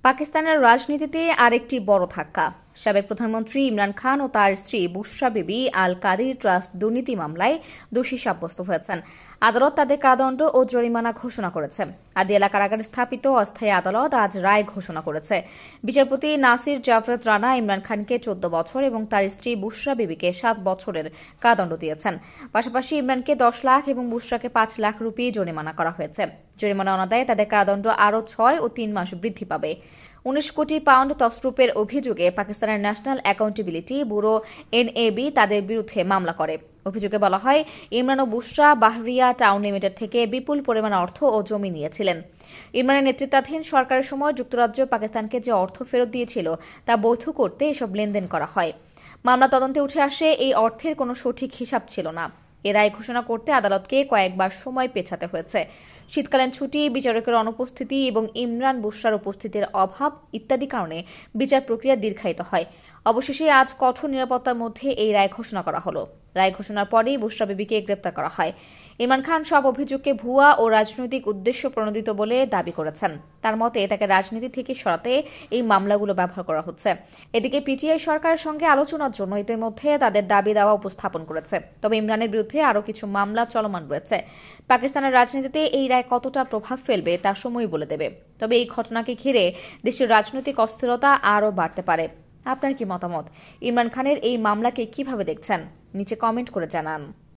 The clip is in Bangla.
পাকিস্তানের রাজনীতিতে আরেকটি বড় ধাক্কা। সাবেক প্রধানমন্ত্রী ইমরান খান ও তার স্ত্রী বুশরা বিবি আল কাদির ট্রাস্ট দুর্নীতি মামলায় দোষী সাব্যস্ত হয়েছেন। আদালত তাদের কারাদণ্ড ও জরিমানা ঘোষণা করেছে। আদিয়ালা কারাগারে স্থাপিত অস্থায়ী আদালত আজ রায় ঘোষণা করেছে। বিচারপতি নাসির জাভেদ রানা ইমরান খানকে 14 বছর এবং তার স্ত্রী বুশরা বিবিকে 7 বছরের কারাদণ্ড দিয়েছেন। পাশাপাশি ইমরানকে 10 লাখ এবং বুশরাকে 5 লাখ রুপি জরিমানা করা হয়েছে। জরিমানা অনাদায়ে তাদের কারাদণ্ড আরও 6 ও 3 মাস বৃদ্ধি পাবে। 19 কোটি পাউন্ড তছরূপের অভিযোগে পাকিস্তানের ন্যাশনাল অ্যাকাউন্টেবিলিটি ব্যুরো এনএবি তাদের বিরুদ্ধে মামলা করে। অভিযোগে বলা হয়, ইমরান ও বুশরা বাহরিয়া টাউন লিমিটেড থেকে বিপুল পরিমাণ অর্থ ও জমি নিয়েছিলেন। ইমরানের নেতৃত্বাধীন সরকারের সময় যুক্তরাজ্য পাকিস্তানকে যে অর্থ ফেরত দিয়েছিল তা বৈধ করতে এসব লেনদেন করা হয়। মামলা তদন্তে উঠে আসে এই অর্থের কোনো সঠিক হিসাব ছিল না। এ রায় ঘোষণা করতে আদালতকে কয়েকবার সময় পেছাতে হয়েছে। শীতকালীন ছুটি, বিচারকের অনুপস্থিতি এবং ইমরান বুশরার উপস্থিতির অভাব ইত্যাদি কারণে বিচার প্রক্রিয়া দীর্ঘায়িত হয়। অবশেষে আজ কঠোর নিরাপত্তার মধ্যে এই রায় ঘোষণা করা হলো। রায় ঘোষণার পরেই বুশরা বিবিকে গ্রেপ্তার করা হয়। ইমরান খান সব অভিযোগকে ভুয়া ও রাজনৈতিক উদ্দেশ্য প্রণোদিত বলে দাবি করেছেন। তার মতে তাকে রাজনীতি থেকে সরাতে এই মামলাগুলো ব্যবহার করা হচ্ছে। এদিকে পিটিআই সরকারের সঙ্গে আলোচনার জন্য ইতিমধ্যে তাদের দাবি দাওয়া উপস্থাপন করেছে। তবে ইমরানের বিরুদ্ধে আরও কিছু মামলা চলমান রয়েছে। পাকিস্তানের রাজনীতিতে এই রায় কতটা প্রভাব ফেলবে তা সময় বলে দেবে। তবে এই ঘটনাকে ঘিরে দেশের রাজনৈতিক অস্থিরতা আরও বাড়তে পারে। আপনার কি মতামত? ইমরান খানের এই মামলাকে কিভাবে দেখছেন? নিচে কমেন্ট করে জানান।